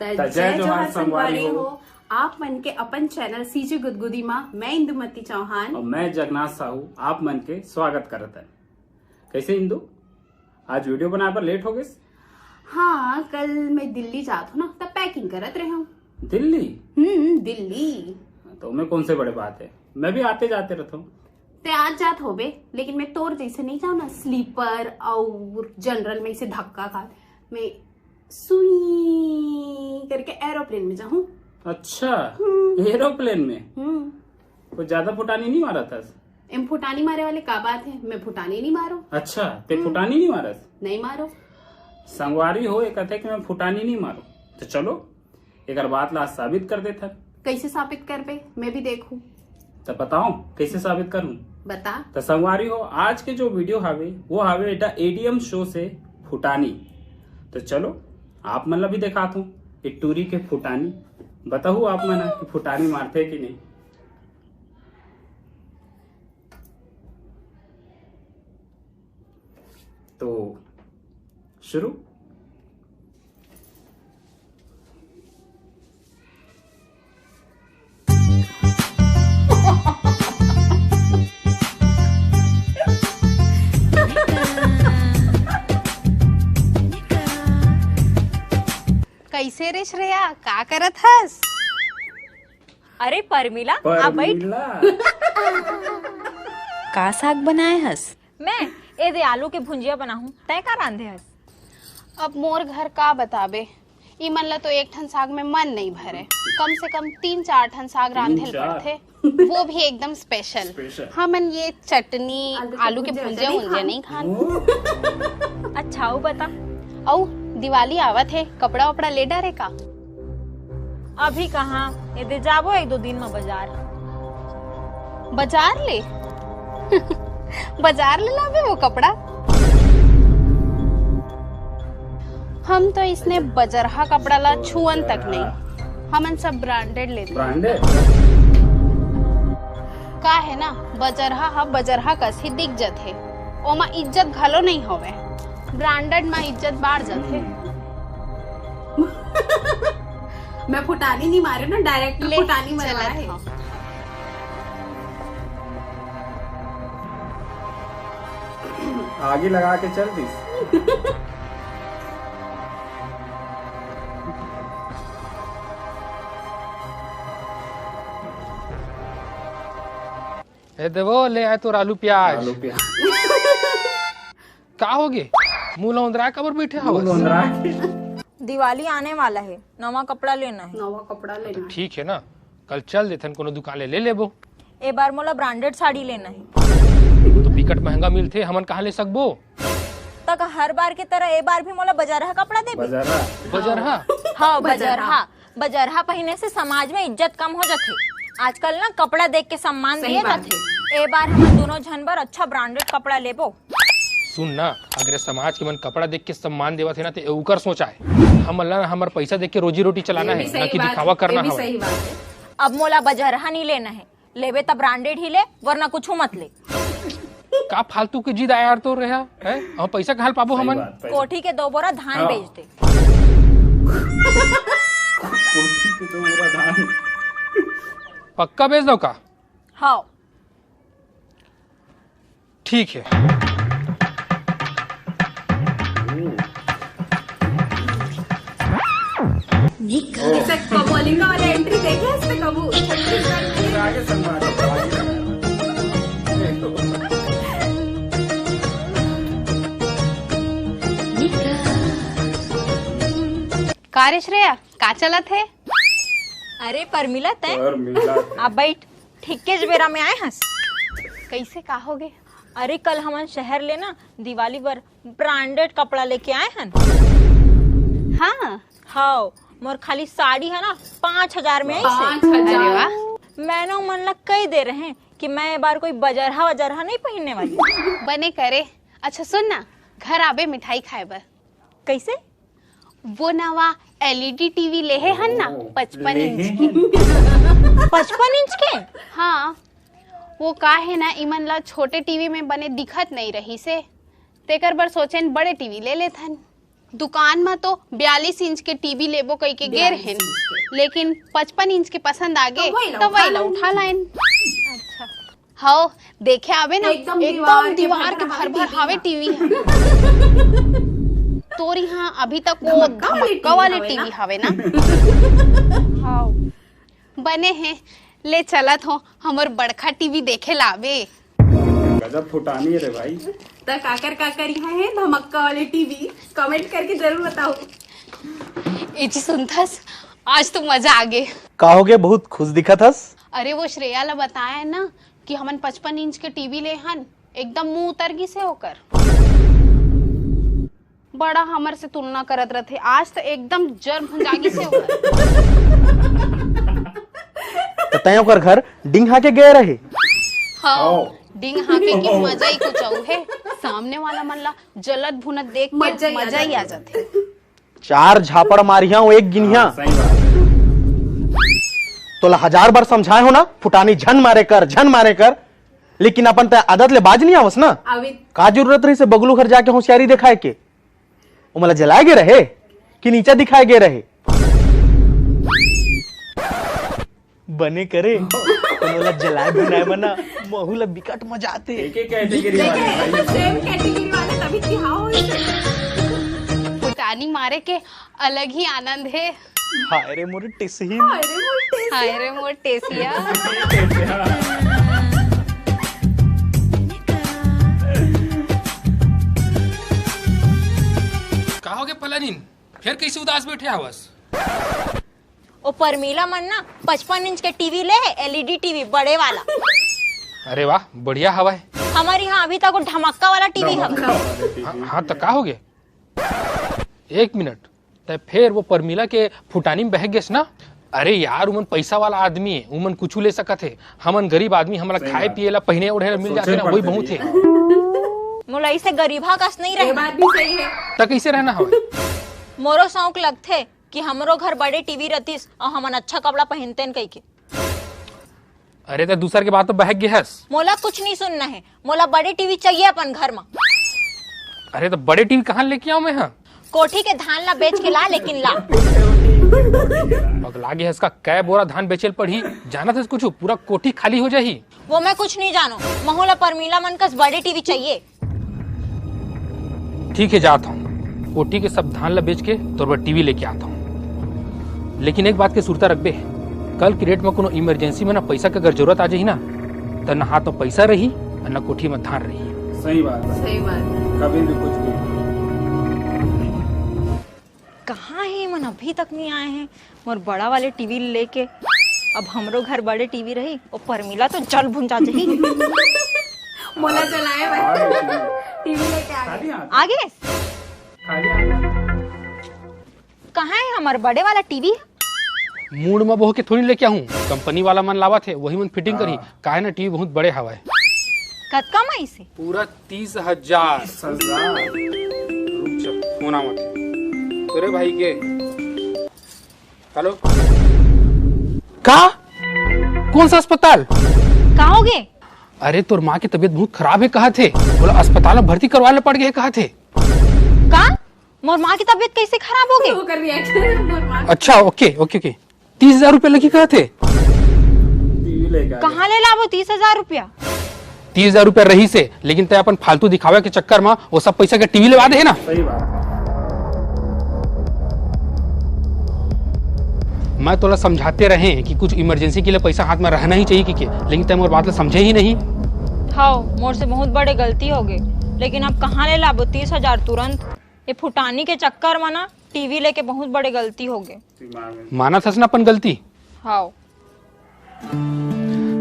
जय जोहार संगवारी हो। आप मन के अपन चैनल सीजे गुदगुदी माँ मैं इंदुमती चौहान और मैं जगन्नाथ साहू आप मन के स्वागत करत है। कैसे इंदु, आज वीडियो बनाए पर लेट हो गए? हाँ, कल मैं दिल्ली जात हूँ ना, तब पैकिंग करत रहे हूँ। दिल्ली? दिल्ली तो मैं कौन से बड़े बात है, मैं भी आते जाते रहता हूँ। ते आज जात हो बे, लेकिन मैं तोर जैसे नहीं जाऊँ ना, स्लीपर और जनरल में इसे धक्का खा, मैं सुई करके एरोप्लेन में जाऊँ। अच्छा, एरोप्लेन में? कोई ज्यादा फुटानी नहीं मारा था? एम फुटानी मारे वाले का बात है, मैं फुटानी नहीं मारो। अच्छा, ते फुटानी नहीं मारा? नहीं मारो। संगवारी हो एक कहते कि मैं फुटानी नहीं मारो, तो चलो एक बात ला साबित कर देता। कैसे साबित कर बे, मैं भी देखूं। तो बताओ कैसे साबित करूं? बता। तो संगवारी हो आज के जो वीडियो हावे वो हावे एटा एडीएम शो से फुटानी। तो चलो आप मतलब भी देखा हूँ इटूरी के फुटानी, बताओ आप मना कि फुटानी मारते कि नहीं। तो शुरू। कैसे रे श्रेया, का करत हस? अरे परमिला आ बैठ। का साग बनाए हस? मैं ए दे आलू के भुंजिया बनाहूं, तय का रांधे हस? अब मोर घर का बताबे, ई मन ला तो एक ठन साग में मन नहीं भरे, कम से कम 3-4 ठन साग रांधे पड़थे, वो भी एकदम स्पेशल। हाँ, मन ये चटनी आलू के भुंजिया नहीं खान। अच्छा वो बता, औ दिवाली आवत है, कपड़ा वपड़ा ले डारे का? अभी कहाँ, ए दे जाबो 1-2 दिन में बाजार। बाजार ले बाजार ले लावे वो कपड़ा? हम तो इसने बजरहा कपड़ा ला छुअन तक नहीं, हमन सब ब्रांडेड लेते। ब्रांडेड का है ना, बजरहा कस ही दिख जत है, ओमा इज्जत घलो नहीं होवे, ब्रांडेड में इज्जत बाढ़ जाते। मैं फुटानी नहीं मारे ना, डायरेक्ट फुटानी मरवा है। आगे लगा के चल दी। ए देवो ले आए तो आलू प्याज। आलू प्याज का हो गए, मुंह लौंदरा कबर बैठे हो? दिवाली आने वाला है, नवा कपड़ा लेना है। नवा कपड़ा लेना। ठीक है ना, कल चल देथन कोनो दुकान ले लेबो। ए बार मोला ब्रांडेड साड़ी लेना है। तो बिकट महंगा मिलथे, हमन कहाँ ले सकबो? तक हर बार की तरह ए बार भी मोला बजरहा कपड़ा दे। बजरहा? हाँ बजरहा पहने से समाज में इज्जत कम हो जाथे। आजकल ना कपड़ा देख के सम्मान दिए जाथे। ए बार हम दोनों झन बर अच्छा ब्रांडेड कपड़ा लेबो। सुन ना, अगर समाज के मन कपड़ा देख के सम्मान देवत है ना, तो एकर सोचा है हमन ला हमार पैसा देख के रोजी रोटी चलाना है, ना कि दिखावा करना है। अब मोला बजरहा नहीं लेना है, लेबे तब ब्रांडेड ही ले, वरना कुछ मत ले। का फालतू की जिद आया तो रहा है, हम पैसा कहाँ पाबो? हमन कोठी के 2 बोरा धान बेच दे। कोठी के 2 बोरा धान पक्का बेच दो का? हाँ ठीक है। इसे कबोलिंगा वाले एंट्री देखे इसमें कबू आगे संगवारी। कार्य श्रेया का चलत है? अरे परमिला तय परमिला आप बैठ, ठीक के जबेरा में आए हंस। कैसे का होगे? अरे कल हमन शहर ले ना दिवाली पर ब्रांडेड कपड़ा लेके आए हन। हाँ मोर खाली साड़ी है ना 5000 में आई से। 5000? वाह, मैंने मन लग कही दे रहे हैं कि मैं बार कोई बजरहा नहीं पहनने वाली। बने करे। अच्छा सुन ना, घर आबे मिठाई खाए बर। कैसे? वो नवा एलईडी टीवी ले है हन ना, 55 इंच की। 55 इंच के? हाँ, वो का है ना, इमन ला छोटे टीवी में बने दिखत नहीं रही से, तेकर बर सोचेन बड़े टीवी ले लेथन। दुकान में तो 42 इंच के टीवी लेबो कई के गेर है, लेकिन 55 इंच के पसंद आ गए तो वही उठा लाइन। अच्छा हाँ देखे आवे ना, एकदम दीवार के भर भर हावे टीवी है। तोर यहाँ अभी तक वो धमक्का वाले टीवी हवे ना। हाँ बने हैं, ले चलत हो हमर बड़का टीवी देखे लावे। गजब फुटानी रे भाई। तो काकर यहाँ है धमक्का वाले टीवी, कमेंट करके जरूर बताओ। ए जी सुनथस, आज तो मजा आ गए। कहोगे बहुत खुश दिखा थस। अरे वो श्रेया ला बताया ना कि हमन 55 इंच के टीवी ले हन, एकदम मुंह उतरगी से होकर बड़ा हमर से तुलना करत रहे, आज तो एकदम जर भुंजागी से होकर। तो तय ओकर घर डिंग हाके गए रहे। हाँ डिंग हाके की मजा ही कुछ और है। सामने वाला मन ला जलत भुनत देख के मजा ही आ जाते। 4 झापड़ मारिया एक गिनिया। सही बात है। तो 1000 बार समझाए हो ना फुटानी झन मारे कर, लेकिन अपन ते आदत ले बाज नहीं आवस ना। अभी का जरूरत रही से बगलू घर जाके होशियारी दिखाए के? वो मला जलाए गे रहे कि नीचे दिखाए गे रहे? बने करे तो मला जलाए बनाए बना महू ला बिकट मजा आते। एक कैटेगरी वाले सेम कैटेगरी वाले तभी तिहाओ फुटानी मारे के अलग ही आनंद है। हाय रे मोरे टिसही। हाय रे मोर टेसिया। कहोगे पलानीन फिर कैसे उदास बैठे आवस? ओ परमीला मन ना 55 इंच के टीवी ले है, एलईडी टीवी बड़े वाला। अरे वाह बढ़िया हवा है। हमारे यहाँ अभी तक वो धमक्का वाला टीवी है। हाँ तो कहोगे 1 मिनट तो फिर वो परमीला के फुटानी में बह गए ना। अरे यार उमन पैसा वाला आदमी है, उमन कुछ ले सकत है। हमन गरीब आदमी, हमारा खाए पिए ला पहने ओढ़े ला मिल जाते ना, वही बहुत है। मुलाई से गरीबा कस नहीं ये रहना। बात भी सही है। तो कैसे रहना हवा? मोरो शौक लगथे कि हमरो घर बड़े टीवी रतीस और हमन अच्छा कपड़ा पहनते कई के। अरे तो दूसर के बात तो बहक गया। मोला कुछ नहीं सुनना है, मोला बड़े टीवी चाहिए अपन घर में। अरे तो बड़े टीवी कहाँ लेके आऊं मैं? हाँ कोठी के धान ला बेच के ला, लेकिन ला। पगला गया इसका कै बोरा धान बेचेल पड़ी, जाना था कुछ पूरा कोठी खाली हो जाही। वो मैं कुछ नहीं जानो, महुला परमीला मन कस बड़े टीवी चाहिए। ठीक है जाता हूँ, कोठी के सब धान ला बेच के तो टीवी लेके आता हूँ। लेकिन एक बात के सुरता रखबे, कल की डेट में कोनो इमरजेंसी में ना पैसा के अगर जरूरत आ जाही ना, तो ना हाथ में पैसा रही और ना कोठी में धान रही। सही बात है। सही बात। कभी भी कुछ भी। कहाँ है मन, अभी तक नहीं आए हैं। मोर बड़ा वाले टीवी लेके अब हमरो घर बड़े टीवी रही और परमीला तो जल भुंजा जाही। मोला चलाए भाई टीवी लेके आ गए। आगे कहाँ है हमार बड़े वाला टीवी? मूड में बहो के थोड़ी लेके आऊँ, कंपनी वाला मन लावा थे वही मन फिटिंग करी। काहे ना टीवी बहुत बड़े हवा है। कतका माई से? पूरा 30,000। फोन आवत तोरे भाई के। हेलो का कौन सा अस्पताल? कहाँ होगे? अरे तोर माँ की तबीयत बहुत खराब है कहा थे, बोला अस्पताल में भर्ती करवाने पड़ गए कहा थे। का मोर माँ की तबीयत कैसे खराब हो गई? वो कर रिएक्शन। अच्छा ओके ओके ओके 30,000 रुपए लगी कहा थे। टीवी लेके कहाँ ले लावो 30,000 रुपया? 30,000 रुपया रही से, लेकिन ते अपन फालतू दिखावे के चक्कर में वो सब पैसा के टीवी लेवा दे है ना। सही बात है। मैं तोला समझाते रहे कि कुछ इमरजेंसी के लिए पैसा हाथ में रहना ही चाहिए कि लेकिन ते मोर बात ला समझे ही नहीं। हाँ मोर से बहुत बड़े गलती हो गई, लेकिन अब कहाँ ले लाबो 30,000 तुरंत? ये फुटानी के चक्कर में ना टीवी लेके बहुत बड़े गलती हो गए। माना था ना अपन गलती। हाँ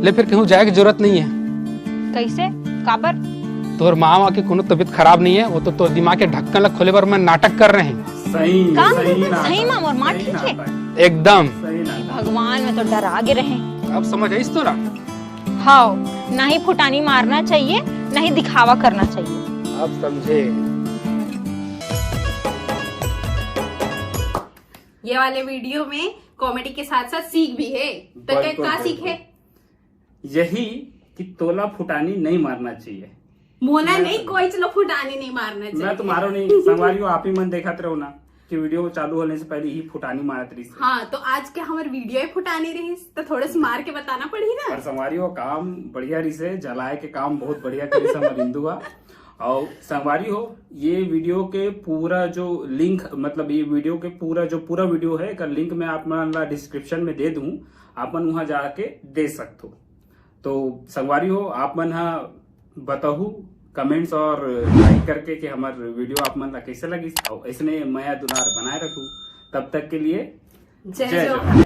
ले फिर कहीं जाए की जरूरत नहीं है। कैसे काबर? तोर माँ के कोनो तबीयत खराब नहीं है, वो तो तोर दिमाग के ढक्कन ला खोले पर मैं नाटक कर रहे हैं। सही का? सही सही माँ मोर माँ ठीक है एकदम। भगवान में तो डरा के रहे। अब समझ आई तोरा? हाँ ना ही फुटानी मारना चाहिए, ना ही दिखावा करना चाहिए। अब समझे। ये वाले वीडियो में कॉमेडी के साथ साथ सीख भी है। तो क्या बिल्कुल, सीख है? यही कि तोला फुटानी नहीं मारना चाहिए। मोला नहीं कोई चलो फुटानी नहीं मारना चाहिए। मैं तुम्हारो नहीं संगवारी हो, आप ही मन देखत रहो ना कि वीडियो चालू होने से पहले ही फुटानी मारत रही। हाँ तो आज के हमारे वीडियो ही फुटानी रही तो थोड़ा सी मार के बताना पड़ी ना। और संगवारी हो काम बढ़िया रही से, जलाए के काम बहुत बढ़िया करी समरिंदु हुआ। और संगवारी हो ये वीडियो के पूरा जो लिंक, मतलब ये वीडियो के पूरा वीडियो है का लिंक मैं आप मन ला डिस्क्रिप्शन में दे दूं, आप मन वहां जाके दे सकते हो। तो संगवारी हो आप मन हा बताहू कमेंट्स और लाइक करके कि हमार वीडियो आप मन ला कैसे लगी, और इसने मैं दुलार बनाए रखू। तब तक के लिए जय जवाहर।